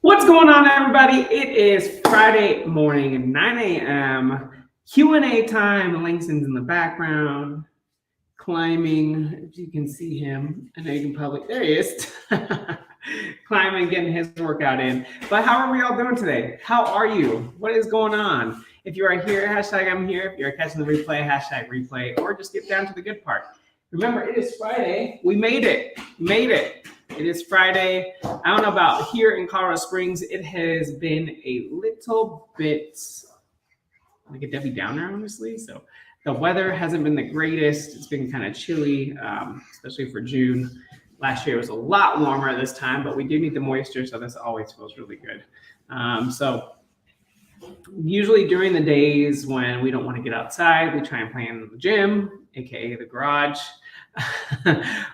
What's going on, everybody? It is Friday morning, 9 a.m. Q&A time. Langston's in the background, climbing. If you can see him, I know you can probably, there he is. Climbing, getting his workout in. But how are we all doing today? How are you? What is going on? If you are here, hashtag I'm here. If you're catching the replay, hashtag replay, or just get down to the good part. Remember, it is Friday. We made it. It is Friday. I don't know about here in Colorado Springs. It has been a little bit like a Debbie Downer, honestly. So the weather hasn't been the greatest. It's been kind of chilly, especially for June. Last year was a lot warmer at this time, but we do need the moisture, so this always feels really good. So usually during the days when we don't want to get outside, we try and play in the gym, aka the garage,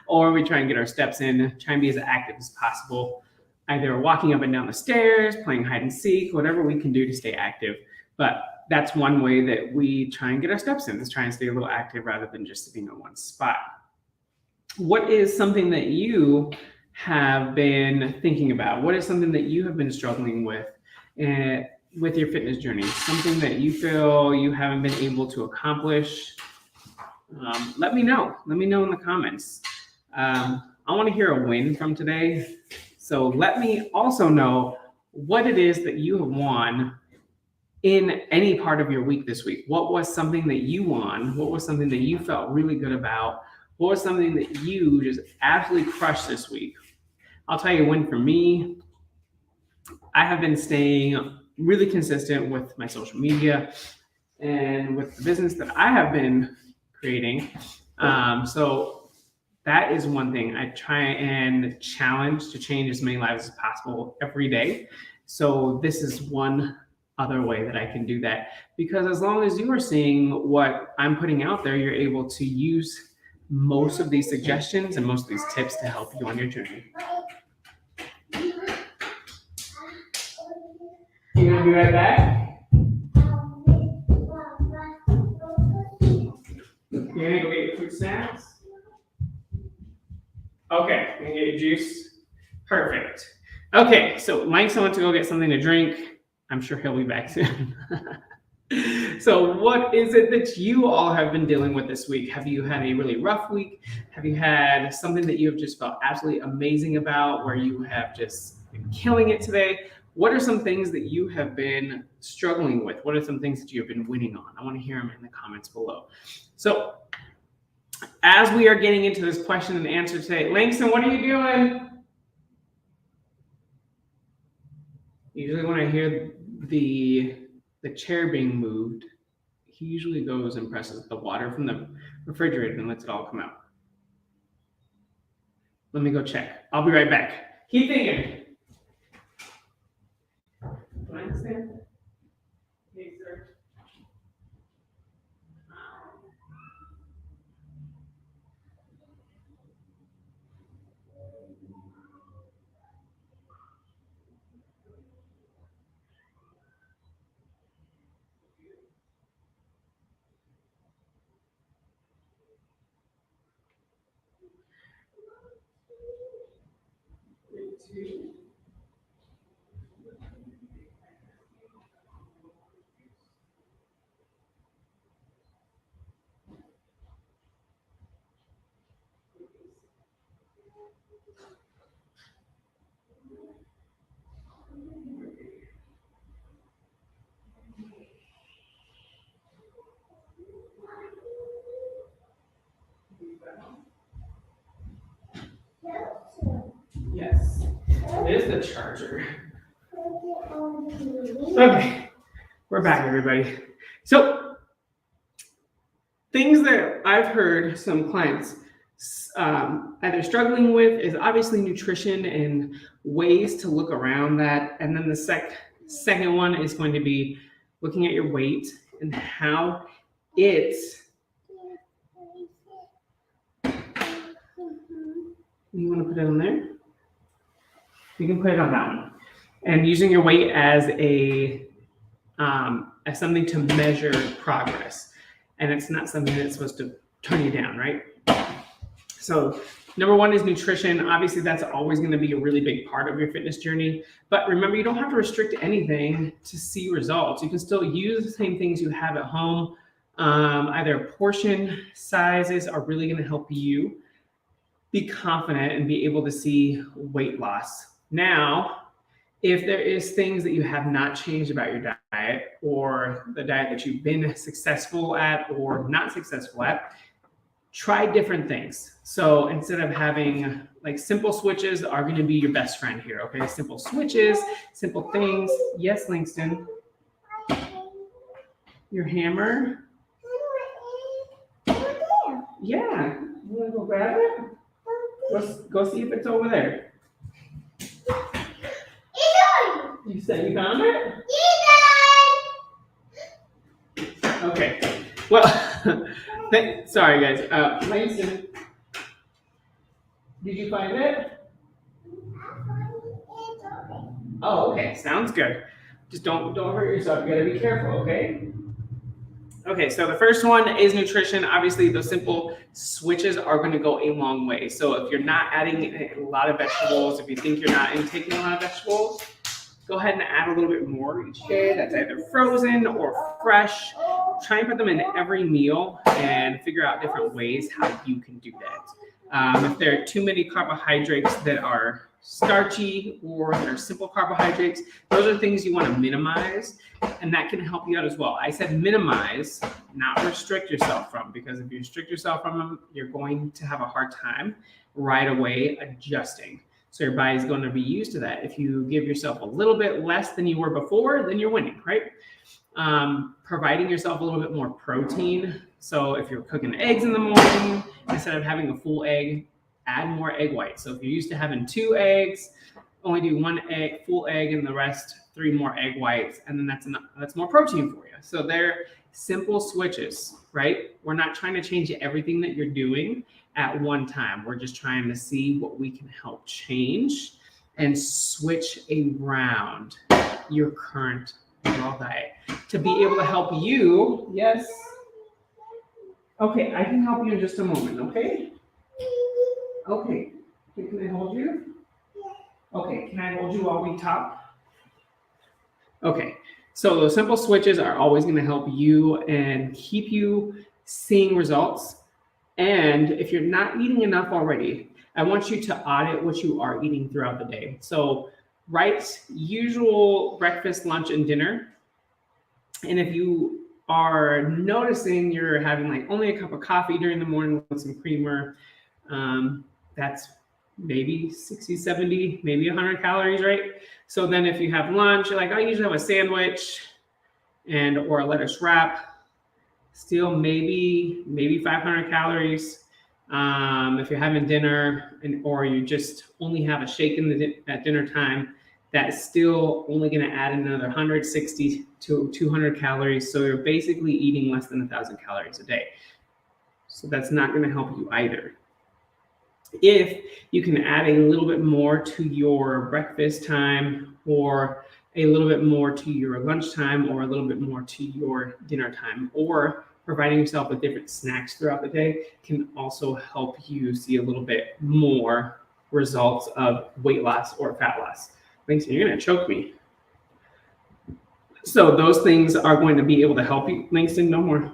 or we try and get our steps in, try and be as active as possible, either walking up and down the stairs, playing hide and seek, whatever we can do to stay active. But that's one way that we try and get our steps in, is try and stay a little active rather than just sitting in one spot. What is something that you have been thinking about? What is something that you have been struggling with your fitness journey? Something that you feel you haven't been able to accomplish? Let me know. Let me know in the comments. I want to hear a win from today. So let me also know what it is that you have won in any part of your week this week. What was something that you won? What was something that you felt really good about? What was something that you just absolutely crushed this week? I'll tell you a win for me. I have been staying really consistent with my social media and with the business that I have been creating. So that is one thing. I try and challenge to change as many lives as possible every day. So this is one other way that I can do that, because as long as you are seeing what I'm putting out there, you're able to use most of these suggestions and most of these tips to help you on your journey. You gonna be right back? You're gonna go get your food snacks? Okay, you gonna get your juice? Perfect. Okay, so Langston went to go get something to drink. I'm sure he'll be back soon. So what is it that you all have been dealing with this week? Have you had a really rough week? Have you had something that you have just felt absolutely amazing about, where you have just been killing it today? What are some things that you have been struggling with? What are some things that you have been winning on? I want to hear them in the comments below. So as we are getting into this question and answer today, Langston, what are you doing? Usually when I hear the chair being moved, he usually goes and presses the water from the refrigerator and lets it all come out. Let me go check. I'll be right back. Keep thinking. Langston? Hey, sir. Yes, it is the charger. Okay, we're back, everybody. So things that I've heard some clients either struggling with is obviously nutrition and ways to look around that. And then the second one is going to be looking at your weight and how it's, you want to put it on there? You can put it on that one. And using your weight as as something to measure progress. And it's not something that's supposed to turn you down, right? So Number one is nutrition. Obviously, that's always going to be a really big part of your fitness journey. But remember, you don't have to restrict anything to see results. You can still use the same things you have at home. Either portion sizes are really going to help you be confident and be able to see weight loss. Now, if there is things that you have not changed about your diet or the diet that you've been successful at or not successful at, try different things. So instead of having like simple switches are going to be your best friend here. Okay, simple switches, simple things. Yes, Langston. Your hammer. Yeah. You want to go grab it? Go see if it's over there. You said you found it? Okay. Well, sorry guys. Langston, did you find it? Oh, okay. Sounds good. Just don't hurt yourself. You gotta be careful, okay? Okay, so the first one is nutrition. Obviously, those simple switches are going to go a long way. So if you're not adding a lot of vegetables, if you think you're not intaking a lot of vegetables, go ahead and add a little bit more each day. That's either frozen or fresh. Try and put them in every meal and figure out different ways how you can do that. If there are too many carbohydrates that are starchy or that are simple carbohydrates, those are things you want to minimize, and that can help you out as well. I said minimize, not restrict yourself from, because if you restrict yourself from them, you're going to have a hard time right away adjusting. So your body's going to be used to that. If you give yourself a little bit less than you were before, then you're winning, right? Providing yourself a little bit more protein. So if you're cooking eggs in the morning, instead of having a full egg, add more egg whites. So if you're used to having 2 eggs, only do 1 egg, full egg, and the rest 3 more egg whites, and then that's more protein for you. So they're simple switches, right? We're not trying to change everything that you're doing at one time. We're just trying to see what we can help change and switch around your current overall diet to be able to help you. Yes. Okay, I can help you in just a moment, okay? Okay, can I hold you? Okay, can I hold you while we talk? Okay, so those simple switches are always going to help you and keep you seeing results. And if you're not eating enough already, I want you to audit what you are eating throughout the day. So write usual breakfast, lunch, and dinner. And if you are noticing you're having like only a cup of coffee during the morning with some creamer, that's maybe 60, 70, maybe 100 calories, right? So then if you have lunch, you're like, I usually have a sandwich and or a lettuce wrap, still maybe 500 calories. If you're having dinner or you just only have a shake at dinner time, that's still only going to add another 160 to 200 calories. So you're basically eating less than 1,000 calories a day. So that's not going to help you either. If you can add a little bit more to your breakfast time or a little bit more to your lunchtime or a little bit more to your dinner time, or providing yourself with different snacks throughout the day can also help you see a little bit more results of weight loss or fat loss. Langston, you're going to choke me. So those things are going to be able to help you. Langston, no more.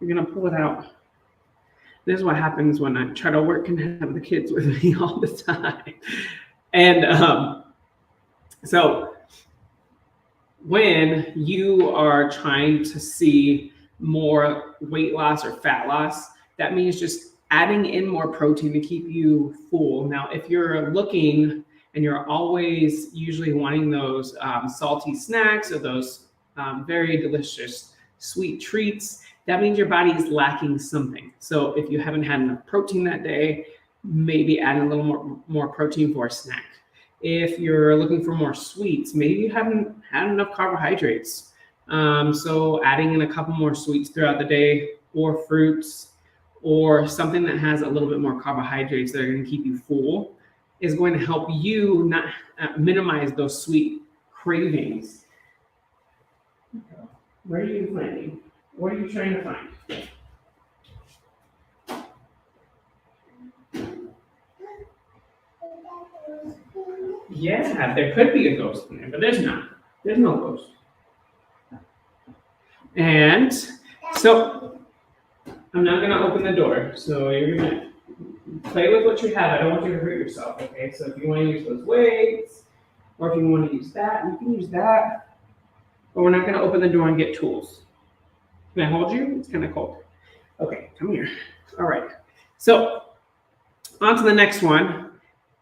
You're going to pull it out. This is what happens when I try to work and have the kids with me all the time. And so when you are trying to see more weight loss or fat loss, that means just adding in more protein to keep you full. Now, if you're looking and you're always usually wanting those salty snacks or those very delicious sweet treats, that means your body is lacking something. So if you haven't had enough protein that day, maybe add a little more protein for a snack. If you're looking for more sweets, maybe you haven't had enough carbohydrates. So adding in a couple more sweets throughout the day, or fruits, or something that has a little bit more carbohydrates that are going to keep you full is going to help you not minimize those sweet cravings. Where are you finding? What are you trying to find? Yeah, there could be a ghost in there, but there's not. There's no ghost. And so I'm not gonna open the door. So you're gonna play with what you have. I don't want you to hurt yourself, okay? So if you want to use those weights, or if you want to use that, you can use that. But we're not gonna open the door and get tools. Can I hold you? It's kind of cold. Okay, come here. All right. So on to the next one.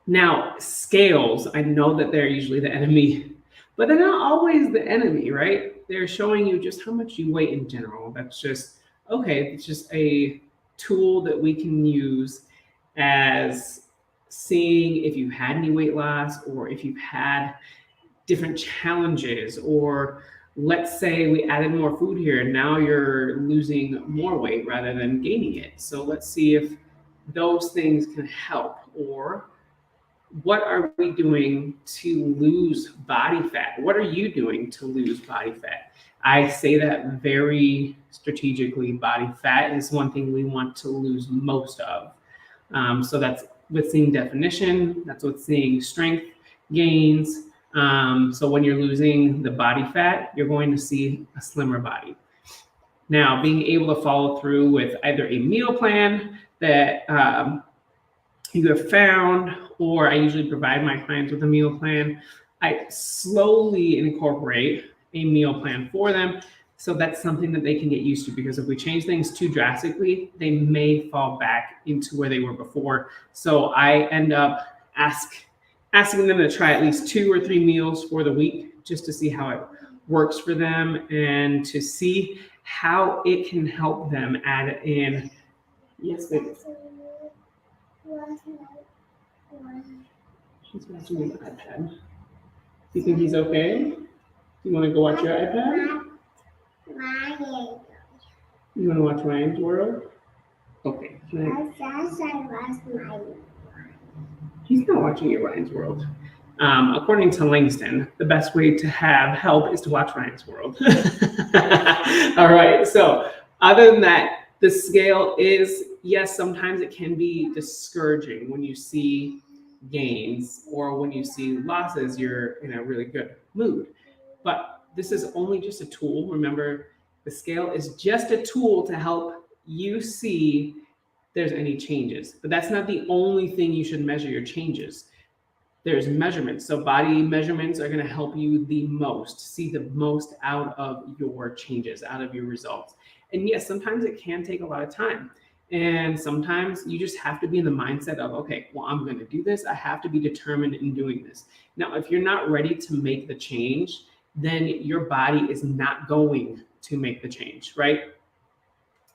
Now, scales, I know that they're usually the enemy, but they're not always the enemy, right? They're showing you just how much you weigh in general. That's just, okay, it's just a tool that we can use as seeing if you had any weight loss or if you've had different challenges, or let's say we added more food here and now you're losing more weight rather than gaining it. So let's see if those things can help. Or what are we doing to lose body fat? What are you doing to lose body fat? I say that very strategically. Body fat is one thing we want to lose most of. So that's with seeing definition, that's with seeing strength gains. So when you're losing the body fat, you're going to see a slimmer body. Now, being able to follow through with either a meal plan that you have found, or I usually provide my clients with a meal plan. I slowly incorporate a meal plan for them. So that's something that they can get used to, because if we change things too drastically, they may fall back into where they were before. So I end up asking them to try at least 2 or 3 meals for the week, just to see how it works for them and to see how it can help them add in. Yes, baby. She's watching his iPad. You think he's okay? You want to go watch your iPad? You want to watch Ryan's World? Okay. He's not watching your Ryan's World. According to Langston, the best way to have help is to watch Ryan's World. All right. So other than that, the scale is, yes, sometimes it can be discouraging when you see gains, or when you see losses, you're in a really good mood. But this is only just a tool. Remember, the scale is just a tool to help you see if there's any changes. But that's not the only thing you should measure your changes. There's measurements. So body measurements are going to help you the most, see the most out of your changes, out of your results. And yes, sometimes it can take a lot of time. And sometimes you just have to be in the mindset of, okay, well, I'm going to do this. I have to be determined in doing this. Now, if you're not ready to make the change, then your body is not going to make the change, right?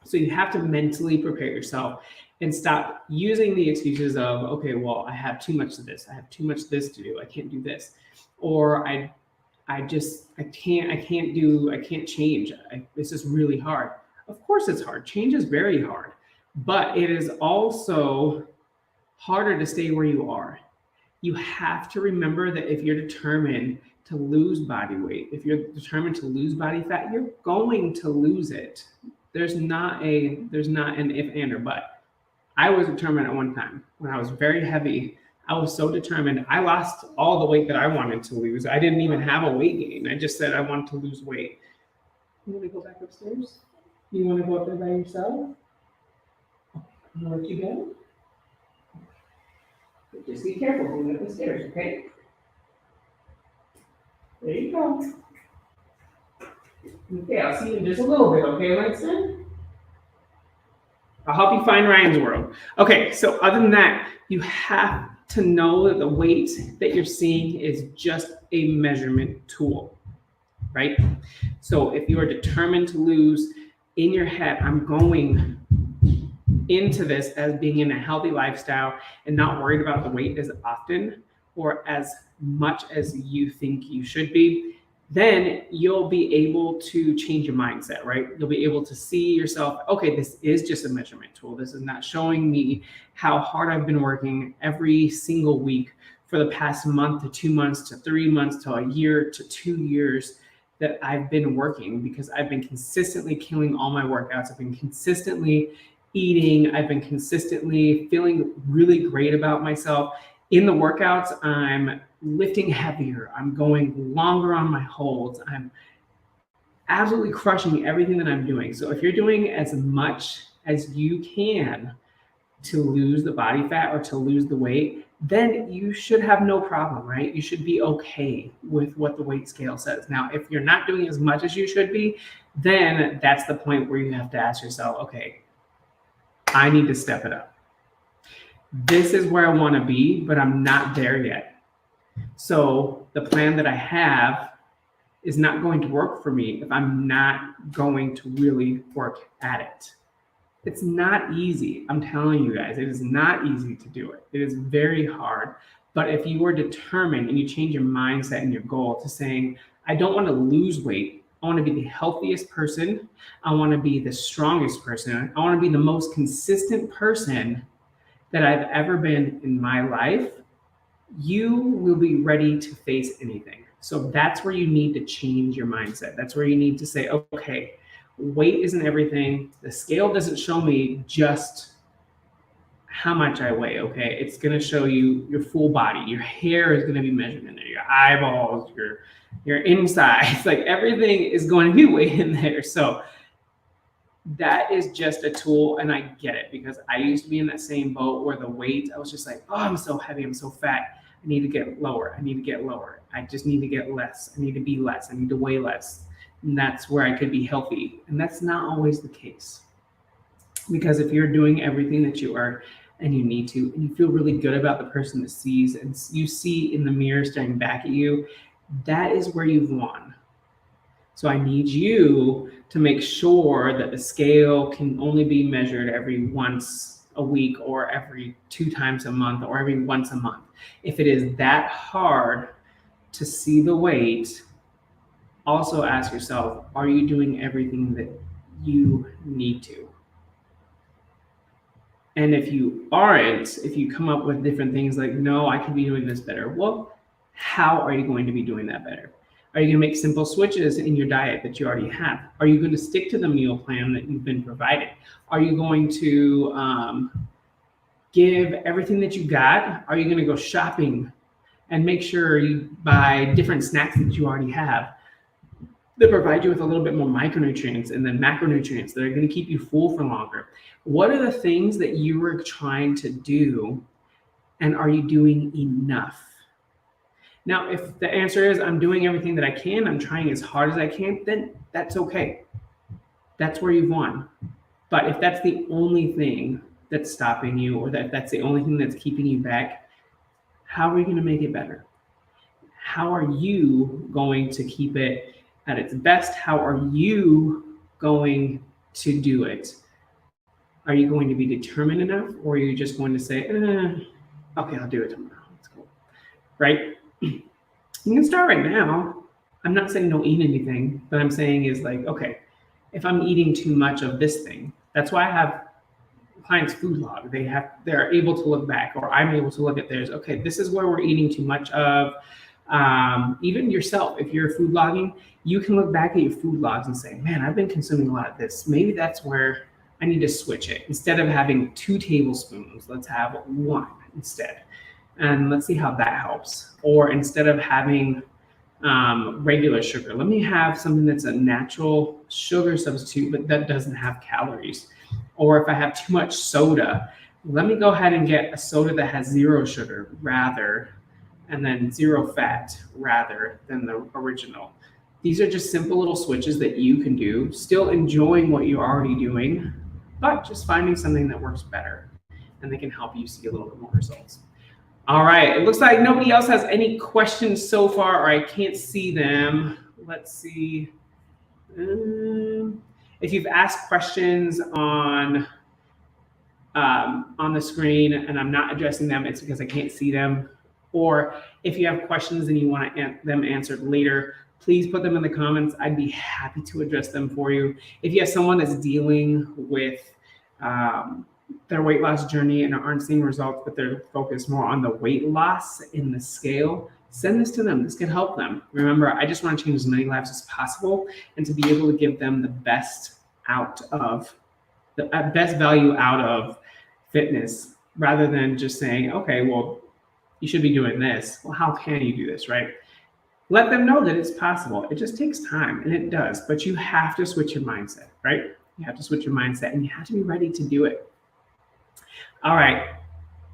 So you have to mentally prepare yourself and stop using the excuses of, okay, well, I have too much of this. I have too much of this to do. I can't do this. Or I can't change. This is really hard. Of course it's hard. Change is very hard, but it is also harder to stay where you are. You have to remember that if you're determined to lose body weight, if you're determined to lose body fat, you're going to lose it. There's not an if, and, or but. I was determined at one time when I was very heavy. I was so determined. I lost all the weight that I wanted to lose. I didn't even have a weight gain. I just said I wanted to lose weight. You want to go back upstairs? You want to go up there by yourself? You want to let you go? Just be careful going up the stairs, okay? There you go. Okay, I'll see you in just a little bit, okay, Langston? I'll help you find Ryan's World. Okay, so other than that, you have to know that the weight that you're seeing is just a measurement tool, right? So if you are determined to lose, in your head, I'm going into this as being in a healthy lifestyle and not worried about the weight as often or as much as you think you should be, then you'll be able to change your mindset, right? You'll be able to see yourself, okay, this is just a measurement tool. This is not showing me how hard I've been working every single week for the past month to 2 months to 3 months to a year to 2 years that I've been working, because I've been consistently killing all my workouts. I've been consistently eating. I've been consistently feeling really great about myself. In the workouts, I'm lifting heavier. I'm going longer on my holds. I'm absolutely crushing everything that I'm doing. So if you're doing as much as you can to lose the body fat or to lose the weight, then you should have no problem, right? You should be okay with what the weight scale says. Now, if you're not doing as much as you should be, then that's the point where you have to ask yourself, okay, I need to step it up. This is where I want to be, but I'm not there yet. So the plan that I have is not going to work for me if I'm not going to really work at it. It's not easy. I'm telling you guys, it is not easy to do it. It is very hard. But if you are determined and you change your mindset and your goal to saying, I don't want to lose weight. I want to be the healthiest person. I want to be the strongest person. I want to be the most consistent person that I've ever been in my life. You will be ready to face anything. So that's where you need to change your mindset. That's where you need to say, okay, weight isn't everything. The scale doesn't show me just how much I weigh, okay? It's going to show you your full body. Your hair is going to be measured in there, your eyeballs, your insides, like everything is going to be weighed in there. So that is just a tool, and I get it because I used to be in that same boat where the weight, I was just like, oh, I'm so heavy, I'm so fat. I need to get lower. I need to get lower. I just need to get less. I need to be less. I need to weigh less. And that's where I could be healthy. And that's not always the case. Because if you're doing everything that you are and you need to, and you feel really good about the person that sees and you see in the mirror staring back at you, that is where you've won. So I need you to make sure that the scale can only be measured every once a week or every 2 times a month or every once a month. If it is that hard to see the weight, also ask yourself, are you doing everything that you need to? And if you aren't, if you come up with different things like, no, I could be doing this better. Well, how are you going to be doing that better? Are you going to make simple switches in your diet that you already have? Are you going to stick to the meal plan that you've been provided? Are you going to give everything that you got? Are you going to go shopping and make sure you buy different snacks that you already have that provide you with a little bit more micronutrients and then macronutrients that are going to keep you full for longer? What are the things that you are trying to do, and are you doing enough? Now, if the answer is I'm doing everything that I can, I'm trying as hard as I can, then that's okay. That's where you've won. But if that's the only thing that's stopping you, or that's the only thing that's keeping you back, how are you going to make it better? How are you going to keep it at its best? How are you going to do it? Are you going to be determined enough, or are you just going to say, okay, I'll do it tomorrow. That's cool. Right? You can start right now. I'm not saying don't eat anything, but I'm saying is like, okay, if I'm eating too much of this thing, that's why I have clients food log. They're able to look back, or I'm able to look at theirs. Okay, this is where we're eating too much of. Even yourself, if you're food logging, you can look back at your food logs and say, man, I've been consuming a lot of this. Maybe that's where I need to switch it. Instead of having 2 tablespoons, let's have 1 instead. And let's see how that helps. Or instead of having regular sugar, let me have something that's a natural sugar substitute, but that doesn't have calories. Or if I have too much soda, let me go ahead and get a soda that has 0 sugar and then 0 fat rather than the original. These are just simple little switches that you can do, still enjoying what you're already doing, but just finding something that works better and that can help you see a little bit more results. All right, it looks like nobody else has any questions so far, or I can't see them. Let's see. If you've asked questions on the screen and I'm not addressing them, it's because I can't see them. Or if you have questions and you want them answered later, please put them in the comments. I'd be happy to address them for you. If you have someone that's dealing with their weight loss journey and aren't seeing results, but they're focused more on the weight loss in the scale, send this to them. This can help them. Remember, I just want to change as many lives as possible and to be able to give them the best value out of fitness, rather than just saying, okay, well, you should be doing this. Well, how can you do this, right? Let them know that it's possible. It just takes time, and it does, but you have to switch your mindset, right? You have to switch your mindset, and you have to be ready to do it. All right.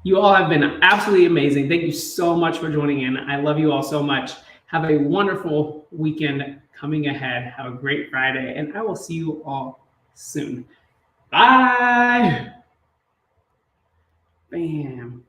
You all have been absolutely amazing. Thank you so much for joining in. I love you all so much. Have a wonderful weekend coming ahead. Have a great Friday, and I will see you all soon. Bye. Bam.